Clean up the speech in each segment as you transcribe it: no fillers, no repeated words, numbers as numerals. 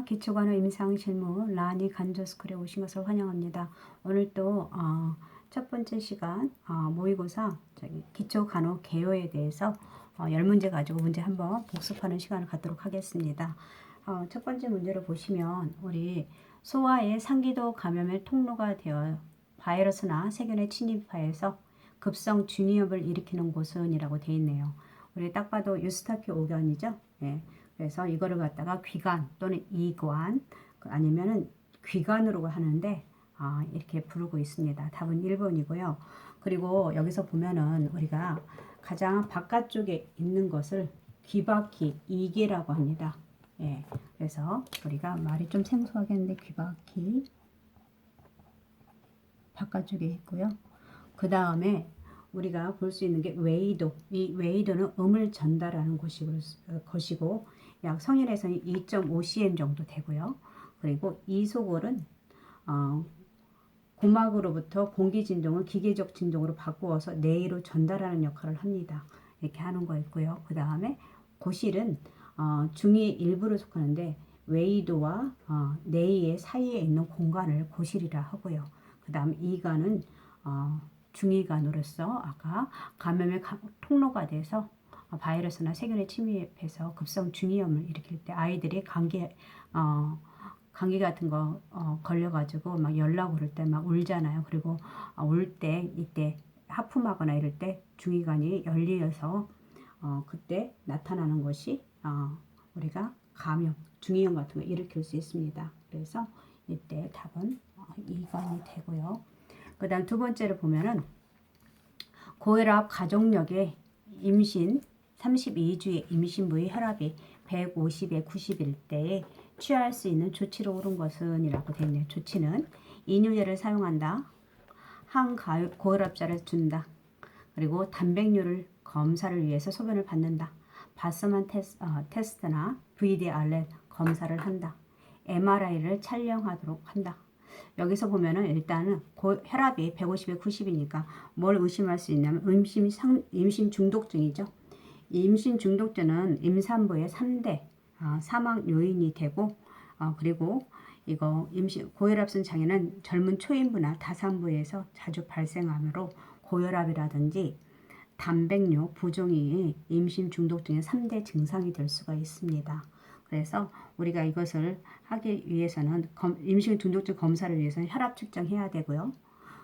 기초간호 임상실무 라니 간조스쿨에 오신 것을 환영합니다. 오늘 또 첫 번째 시간 모의고사 기초간호 개요에 대해서 10문제 가지고 문제 한번 복습하는 시간을 갖도록 하겠습니다. 첫 번째 문제를 보시면 우리 소아의 상기도 감염의 통로가 되어 바이러스나 세균에 침입하여서 급성 중이염을 일으키는 곳은 이라고 되어 있네요. 우리 딱 봐도 유스타키 오견이죠. 예. 그래서 이거를 갖다가 귀간 또는 이관 아니면은 귀간으로 하는데 이렇게 부르고 있습니다. 답은 1번이고요. 그리고 여기서 보면은 우리가 가장 바깥쪽에 있는 것을 귀바퀴 이개라고 합니다. 예. 그래서 우리가 말이 좀 생소하겠는데 귀바퀴 바깥쪽에 있고요. 그 다음에 우리가 볼 수 있는 게 웨이도. 이 웨이도는 음을 전달하는 것이고 약 성인에서는 2.5cm 정도 되고요. 그리고 이소골은 고막으로부터 공기 진동을 기계적 진동으로 바꾸어서 뇌로 전달하는 역할을 합니다. 이렇게 하는 거 있고요. 그 다음에 고실은 중의 일부를 속하는데 웨이도와 뇌의 사이에 있는 공간을 고실이라 하고요. 그 다음 이관은 중이관으로서 아까 감염의 통로가 돼서 바이러스나 세균에 침입해서 급성 중이염을 일으킬 때 아이들이 감기 같은 거 걸려가지고 막 열나고 그럴 때 막 울잖아요. 그리고 울 때 이때 하품하거나 이럴 때 중이관이 열려서 그때 나타나는 것이 우리가 감염, 중이염 같은 거 일으킬 수 있습니다. 그래서 이때 답은 2번이 되고요. 그 다음 두 번째를 보면은 고혈압 가족력의 임신 32주의 임신부의 혈압이 150에 90일 때에 취할 수 있는 조치로 옳은 것은 이라고 되어 있네요. 조치는 이뇨제를 사용한다. 항고혈압제를 준다. 그리고 단백뇨를 검사를 위해서 소변을 받는다. 바스만 테스트나 VDRL 검사를 한다. MRI를 촬영하도록 한다. 여기서 보면은 일단은 혈압이 150에 90이니까 뭘 의심할 수 있냐면 임신 중독증이죠. 임신 중독증은 임산부의 3대 사망 요인이 되고 그리고 이거 고혈압성 장애는 젊은 초임부나 다산부에서 자주 발생하므로 고혈압이라든지 단백뇨 부종이 임신 중독증의 3대 증상이 될 수가 있습니다. 그래서 우리가 이것을 하기 위해서는 임신 중독증 검사를 위해서는 혈압 측정해야 되고요.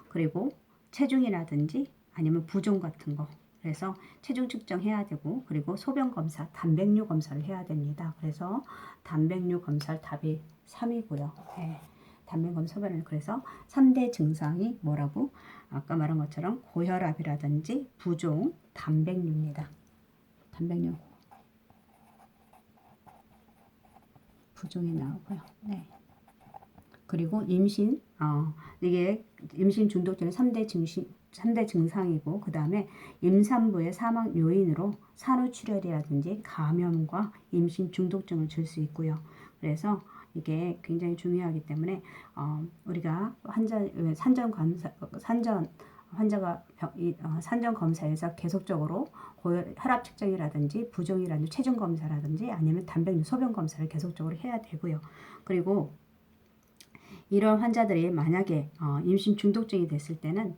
그리고 체중이라든지 아니면 부종 같은 거. 그래서 체중 측정해야 되고 그리고 소변 검사, 단백뇨 검사를 해야 됩니다. 그래서 단백뇨 검사 답이 3이고요. 네. 단백뇨 소변을 그래서 3대 증상이 뭐라고? 아까 말한 것처럼 고혈압이라든지 부종, 단백뇨입니다. 단백뇨 부종이 나오고요. 네. 그리고 이게 임신 중독증의 3대 증상이고 그 다음에 임산부의 사망 요인으로 산후출혈이라든지 감염과 임신 중독증을 줄 수 있고요. 그래서 이게 굉장히 중요하기 때문에 우리가 환자가 산전 검사에서 계속적으로 혈압 측정이라든지 부종이라든지 체중 검사라든지 아니면 단백뇨 소변 검사를 계속적으로 해야 되고요. 그리고 이런 환자들이 만약에 임신 중독증이 됐을 때는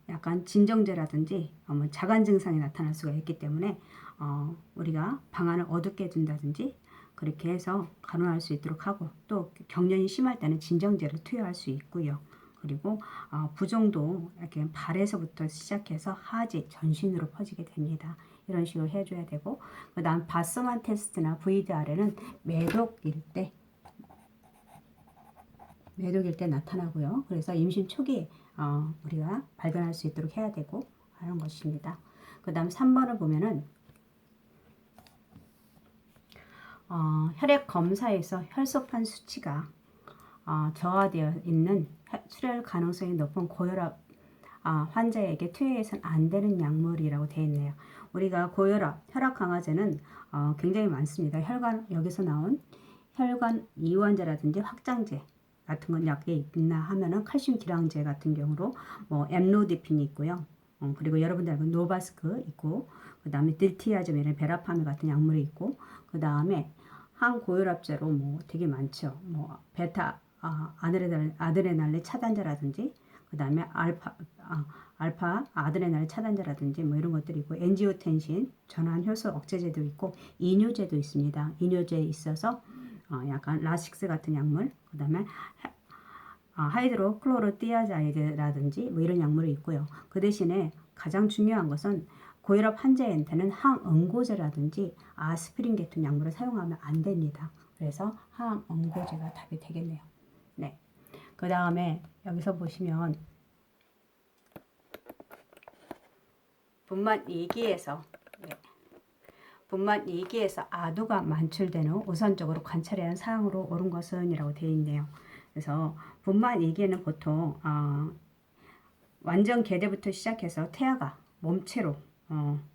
약간 진정제라든지 자간 증상이 나타날 수가 있기 때문에 우리가 방안을 어둡게 둔다든지 그렇게 해서 간호할 수 있도록 하고 또 경련이 심할 때는 진정제를 투여할 수 있고요. 그리고 부종도 이렇게 발에서부터 시작해서 하지, 전신으로 퍼지게 됩니다. 이런 식으로 해줘야 되고 그 다음 바스만 테스트나 VDR에는 매독일 때 나타나고요. 그래서 임신 초기에 우리가 발견할 수 있도록 해야 되고 하는 것입니다. 그 다음 3번을 보면은 혈액 검사에서 혈소판 수치가 저하되어 있는 출혈 가능성이 높은 고혈압 환자에게 투여해서는 안 되는 약물이라고 되어 있네요. 우리가 고혈압, 혈압 강화제는 굉장히 많습니다. 여기서 나온 혈관 이완제라든지 확장제 같은 건 약에 있나 하면은 칼슘 기량제 같은 경우로 엠로디핀이 있고요. 그리고 여러분들 알고 노바스크 있고 그 다음에 딜티아즘이나 베라파미 같은 약물이 있고 그 다음에 항고혈압제로 뭐 되게 많죠. 뭐 베타 아드레날린 차단제라든지 그다음에 알파 아드레날린 차단제라든지 뭐 이런 것들이 있고 엔지오텐신 전환 효소 억제제도 있고 이뇨제도 있습니다. 이뇨제에 있어서 약간 라식스 같은 약물 그다음에 하이드로클로로티아자이드라든지 뭐 이런 약물이 있고요. 그 대신에 가장 중요한 것은 고혈압 환자한테는 항응고제라든지 아스피린 계통 약물을 사용하면 안 됩니다. 그래서 항응고제가 답이 되겠네요. 네. 그 다음에 여기서 보시면 분만 2기에서 분만 2기에서 아두가 만출되는 후 우선적으로 관찰해야 하는 사항으로 옳은 것은 이라고 되어 있네요. 그래서 분만 2기에는 보통 완전 개대부터 시작해서 태아가 몸체로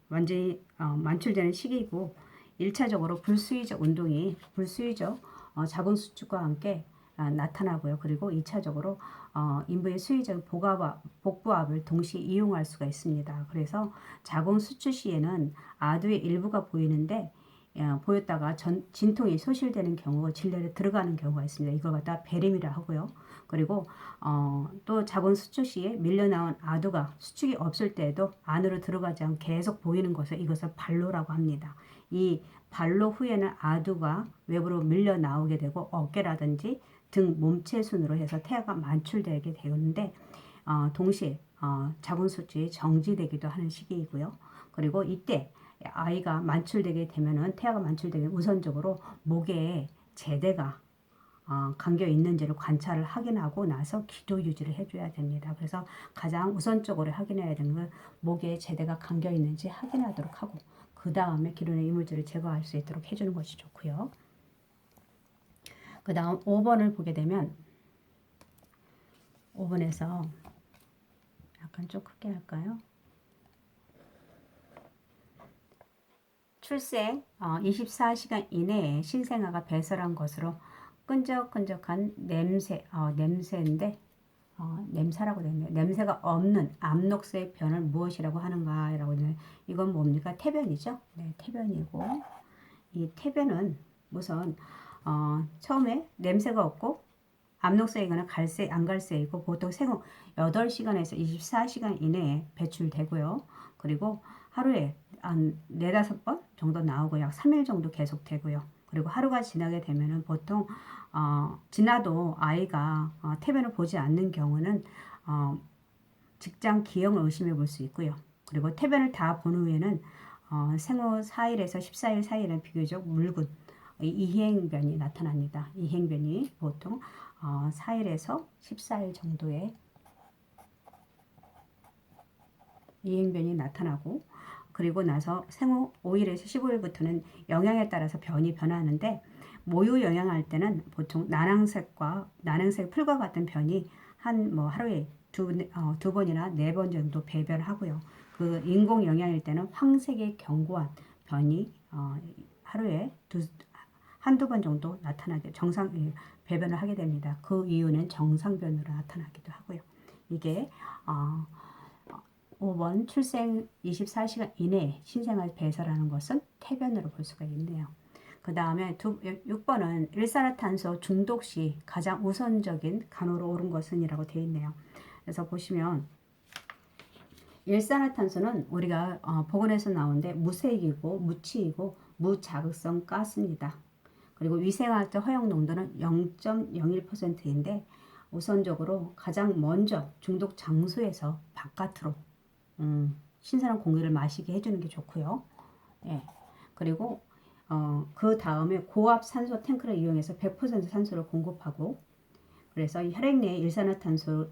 완전히 만출되는 시기이고 1차적으로 불수의적 운동이 불수의적 자궁수축과 함께 나타나고요. 그리고 2차적으로 인부의 수의적 복부압을 동시에 이용할 수가 있습니다. 그래서 자궁수축 시에는 아두의 일부가 보이는데 보였다가 진통이 소실되는 경우 진례를 들어가는 경우가 있습니다. 이걸 갖다 배림이라 하고요. 그리고 또 자궁 수축 시에 밀려나온 아두가 수축이 없을 때에도 안으로 들어가지 않고 계속 보이는 것을 이것을 발로라고 합니다. 이 발로 후에는 아두가 외부로 밀려 나오게 되고 어깨라든지 등 몸체 순으로 해서 태아가 만출되게 되는데 동시에 자궁 수축이 정지되기도 하는 시기이고요. 그리고 이때 아이가 만출되게 되면은 태아가 만출되게 우선적으로 목에 제대가 감겨 있는지를 관찰을 확인하고 나서 기도 유지를 해줘야 됩니다. 그래서 가장 우선적으로 확인해야 되는 건 목에 제대가 감겨 있는지 확인하도록 하고 그 다음에 기존의 이물질을 제거할 수 있도록 해주는 것이 좋고요. 그 다음 5번을 보게 되면 5번에서 약간 좀 크게 할까요? 출생 24시간 이내에 신생아가 배설한 것으로 끈적끈적한 냄새인데 냄새라고 되네요. 냄새가 없는 암록새의 변을 무엇이라고 하는가 라고 되네요. 이건 뭡니까? 태변이죠. 네, 태변이고 이 태변은 우선 처음에 냄새가 없고 암록새이거나 갈색, 안갈색이고 보통 생후 8시간에서 24시간 이내에 배출되고요. 그리고 하루에 한 4-5번 정도 나오고 약 3일 정도 계속되고요. 그리고 하루가 지나게 되면은 보통 지나도 아이가 태변을 보지 않는 경우는 직장 기형을 의심해 볼 수 있고요. 그리고 태변을 다 본 후에는 생후 4일에서 14일 사이에는 비교적 묽은 이행변이 나타납니다. 이행변이 보통 4일에서 14일 정도의 이행변이 나타나고 그리고 나서 생후 5일에서 15일부터는 영양에 따라서 변이 변하는데 모유 영양할 때는 보통 난황색 풀과 같은 변이 하루에 두 번이나 4번 정도 배변하고요. 그 인공 영양일 때는 황색의 견고한 변이 하루에 한두 번 정도 나타나게 배변을 하게 됩니다. 그 이유는 정상변으로 나타나기도 하고요. 이게 5번 출생 24시간 이내에 신생아를 배설하는 것은 태변으로 볼 수가 있네요. 그 다음에 6번은 일산화탄소 중독 시 가장 우선적인 간호로 옳은 것은 이라고 되어 있네요. 그래서 보시면 일산화탄소는 우리가 보건에서 나오는데 무색이고 무취이고 무자극성 가스입니다. 그리고 위생활적 허용 농도는 0.01%인데 우선적으로 가장 먼저 중독 장소에서 바깥으로 신선한 공기를 마시게 해주는 게 좋고요. 예. 그리고 그 다음에 고압 산소 탱크를 이용해서 100% 산소를 공급하고 그래서 혈액 내의 일산화탄소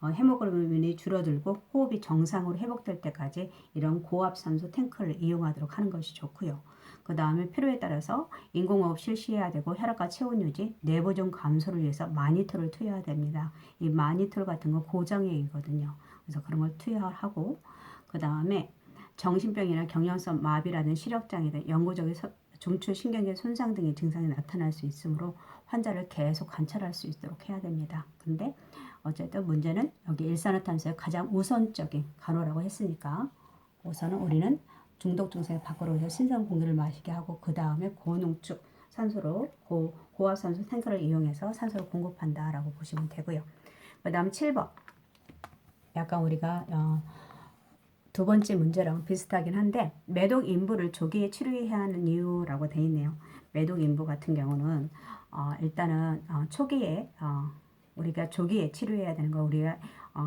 헤모글로빈이 줄어들고 호흡이 정상으로 회복될 때까지 이런 고압 산소 탱크를 이용하도록 하는 것이 좋고요. 그 다음에 필요에 따라서 인공호흡 실시해야 되고 혈압과 체온 유지, 내부종 감소를 위해서 마니터를 투여해야 됩니다. 이 마니터 같은 건 고정액이거든요. 그래서 그런 걸 투여하고 그 다음에 정신병이나 경련성 마비라는 시력장애 등 영구적인 중추신경계 손상 등의 증상이 나타날 수 있으므로 환자를 계속 관찰할 수 있도록 해야 됩니다. 근데 어쨌든 문제는 여기 일산화탄소의 가장 우선적인 간호라고 했으니까 우선은 우리는 중독 증상을 밖으로 해서 신선 공기를 마시게 하고 그 다음에 고농축 산소로 고압산소 탱크를 이용해서 산소를 공급한다라고 보시면 되고요. 그 다음 7번. 약간 우리가 두 번째 문제랑 비슷하긴 한데 매독 인부를 조기에 치료해야 하는 이유라고 되어 있네요. 매독 인부 같은 경우는 일단은 초기에 우리가 조기에 치료해야 되는 거 우리가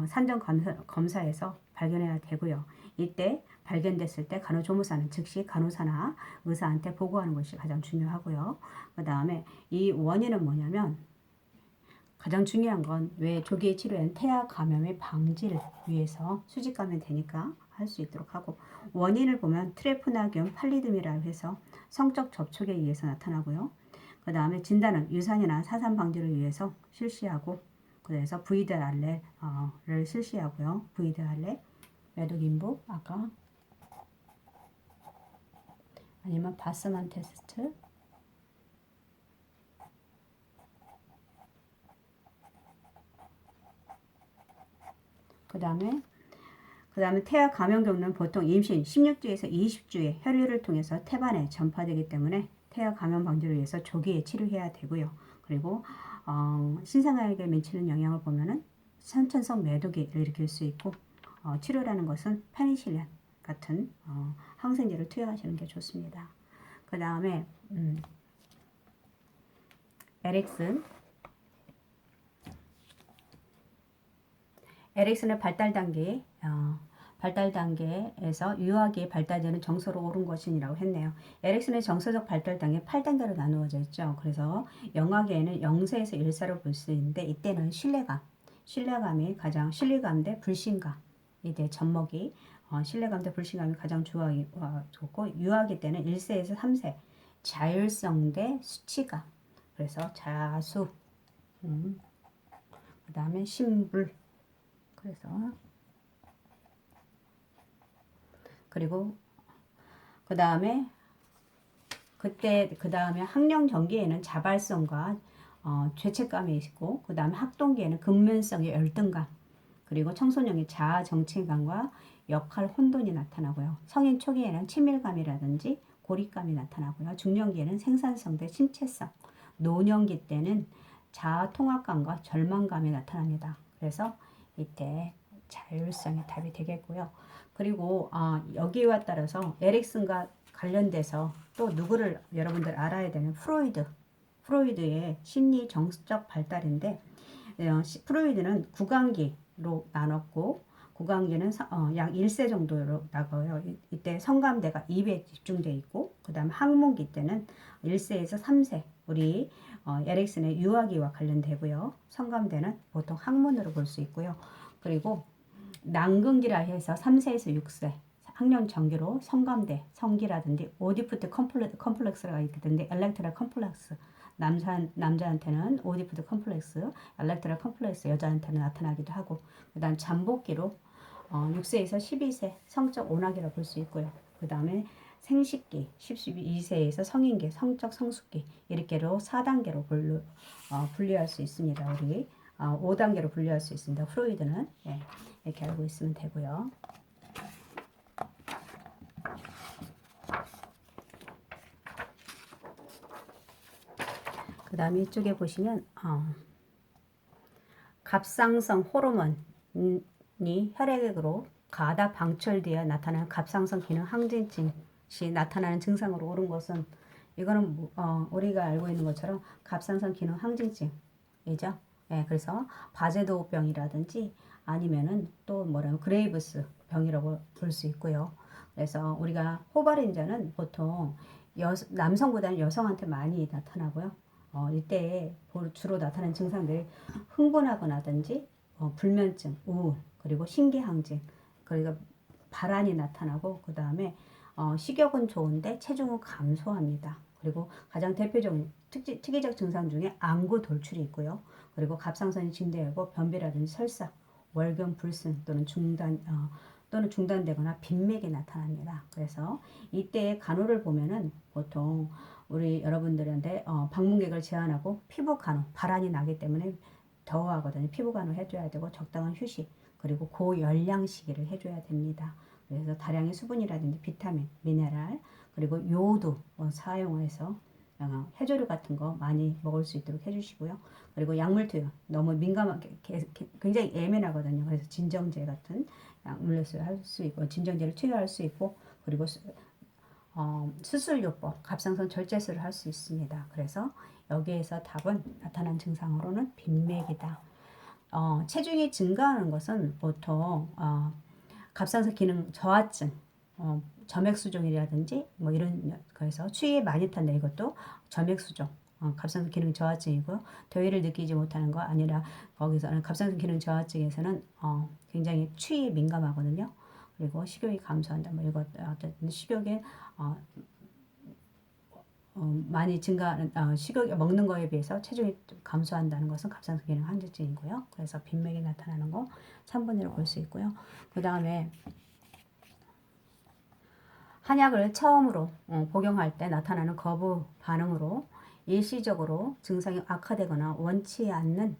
산정 검사에서 발견해야 되고요. 이때 발견됐을 때 간호조무사는 즉시 간호사나 의사한테 보고하는 것이 가장 중요하고요. 그 다음에 이 원인은 뭐냐면 가장 중요한 건 왜 조기에 치료한 태아 감염의 방지를 위해서 수직 감염 되니까 할 수 있도록 하고 원인을 보면 트레프나기움 팔리듬이라고 해서 성적 접촉에 의해서 나타나고요. 그 다음에 진단은 유산이나 사산 방지를 위해서 실시하고 그래서 VDR를 실시하고요. VDR 매독 인부 아까 아니면 바스만 테스트 그 다음에 태아 감염 경로는 보통 임신 16주에서 20주의 혈류를 통해서 태반에 전파되기 때문에 태아 감염 방지를 위해서 조기에 치료해야 되고요. 그리고 신생아에게 미치는 영향을 보면은 선천성 매독을 일으킬 수 있고 치료라는 것은 페니실린 같은 항생제를 투여하시는 게 좋습니다. 그 다음에 에릭슨의 발달 단계에서 유아기의 발달되는 정서로 오른 것이라고 했네요. 에릭슨의 정서적 발달 단계 8단계로 나누어져 있죠. 그래서 영아기에는 0세에서 1세로 볼 수 있는데 이때는 신뢰감이 가장 신뢰감 대 불신감 이때 젖먹이 신뢰감 대 불신감이 가장 좋고 유아기 때는 1세에서 3세 자율성 대 수치감 그래서 자수 그 다음에 신불 그래서 그리고 그 다음에 학령 전기에는 자발성과 죄책감이 있고 그 다음에 학동기에는 근면성의 열등감 그리고 청소년의 자아 정체감과 역할 혼돈이 나타나고요. 성인 초기에는 친밀감이라든지 고립감이 나타나고요. 중년기에는 생산성 대 심체성 노년기 때는 자아 통합감과 절망감이 나타납니다. 그래서 이때 자율성이 답이 되겠고요. 그리고 여기와 따라서 에릭슨과 관련돼서 또 누구를 여러분들 알아야 되는 프로이드의 심리 정서적 발달인데 프로이드는 구강기로 나눴고 구강기는 약 1세 정도로 나가요. 이때 성감대가 입에 집중되어 있고 그 다음 항문기 때는 1세에서 3세 우리 에릭슨의 유아기와 관련되고요. 성감대는 보통 항문으로 볼 수 있고요. 그리고 난근기라 해서 3세에서 6세 학령 전기로 성감대, 성기라든지 오디푸트 컴플렉스가 있던데 엘렉트라 컴플렉스 남자한테는 오디푸트 컴플렉스, 엘렉트라 컴플렉스 여자한테는 나타나기도 하고 그 다음 잠복기로 6세에서 12세 성적 온학이라 볼 수 있고요. 그 다음에 생식기 12세에서 성인기, 성적 성숙기 이렇게로 4단계로 분류할 수 있습니다. 우리 5단계로 분류할 수 있습니다. 프로이드는 이렇게 알고 있으면 되고요. 그 다음에 이쪽에 보시면 갑상선 호르몬이 혈액으로 가다 방출되어 나타나는 갑상선 기능 항진증 시 나타나는 증상으로 오른 것은 이거는 우리가 알고 있는 것처럼 갑상선 기능 항진증이죠. 그래서 바제도병이라든지 아니면은 또 그레이브스 병이라고 볼 수 있고요. 그래서 우리가 호발인자는 보통 남성보다는 여성한테 많이 나타나고요. 이때 주로 나타나는 증상들이 흥분하거나든지 불면증, 우울, 그리고 신기항진, 그리고 발한이 나타나고 그 다음에 식욕은 좋은데 체중은 감소합니다. 그리고 가장 대표적인 특이적 증상 중에 안구 돌출이 있고요. 그리고 갑상선이 증대하고 변비라든지 설사, 월경 불순 또는 중단되거나 빈맥이 나타납니다. 그래서 이때 간호를 보면은 보통 우리 여러분들한테 방문객을 제한하고 피부 간호, 발한이 나기 때문에 더워하거든요. 피부 간호 해줘야 되고 적당한 휴식 그리고 고열량 시기를 해줘야 됩니다. 그래서 다량의 수분이라든지 비타민, 미네랄 그리고 요오도 사용해서 해조류 같은 거 많이 먹을 수 있도록 해주시고요. 그리고 약물 투여 너무 민감하게 굉장히 예민하거든요. 그래서 진정제 같은 약물을 할 수 있고 진정제를 투여할 수 있고 그리고 수술요법 갑상선 절제술을 할 수 있습니다. 그래서 여기에서 답은 나타난 증상으로는 빈맥이다. 체중이 증가하는 것은 보통 갑상선 기능 저하증, 점액수종이라든지 뭐 이런 거에서 추위에 많이 탄다 이것도 점액수종, 갑상선 기능 저하증이고요. 더위를 느끼지 못하는 거 아니라 거기서는 갑상선 기능 저하증에서는 굉장히 추위에 민감하거든요. 그리고 식욕이 감소한다. 뭐 이것 어쨌든 식욕에 많이 증가하는 식욕 먹는 거에 비해서 체중이 감소한다는 것은 갑상선 기능 한저증이고요. 그래서 빈맥이 나타나는 거 3번으로 볼 수 있고요. 그 다음에 한약을 처음으로 복용할 때 나타나는 거부 반응으로 일시적으로 증상이 악화되거나 원치 않는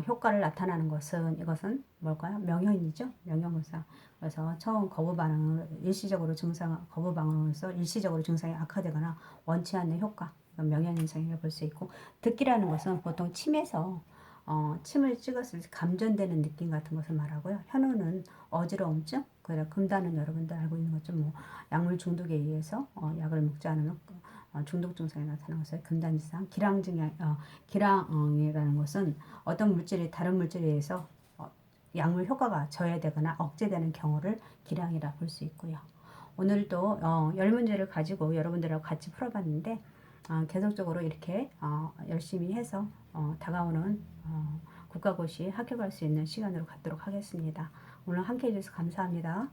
효과를 나타나는 것은 이것은 뭘까요? 명현이죠. 명현근상. 그래서 처음 거부 반응을 일시적으로 거부 반응으로서 일시적으로 증상이 악화되거나 원치 않는 효과. 명현 현상이라고 볼 수 있고 듣기라는 것은 보통 침에서 침을 찍었을 때 감전되는 느낌 같은 것을 말하고요. 현우는 어지러움증, 그래 금단은 여러분들 알고 있는 것처럼 뭐 약물 중독에 의해서 약을 먹지 않으면 중독 증상이 나타나는 것을 금단이상, 기량이라는 것은 어떤 물질이 다른 물질에 의해서 약물 효과가 저해되거나 억제되는 경우를 기량이라 볼 수 있고요. 오늘도 10문제를 가지고 여러분들하고 같이 풀어봤는데 계속적으로 이렇게 열심히 해서 다가오는 국가고시 합격할 수 있는 시간으로 갖도록 하겠습니다. 오늘 함께 해주셔서 감사합니다.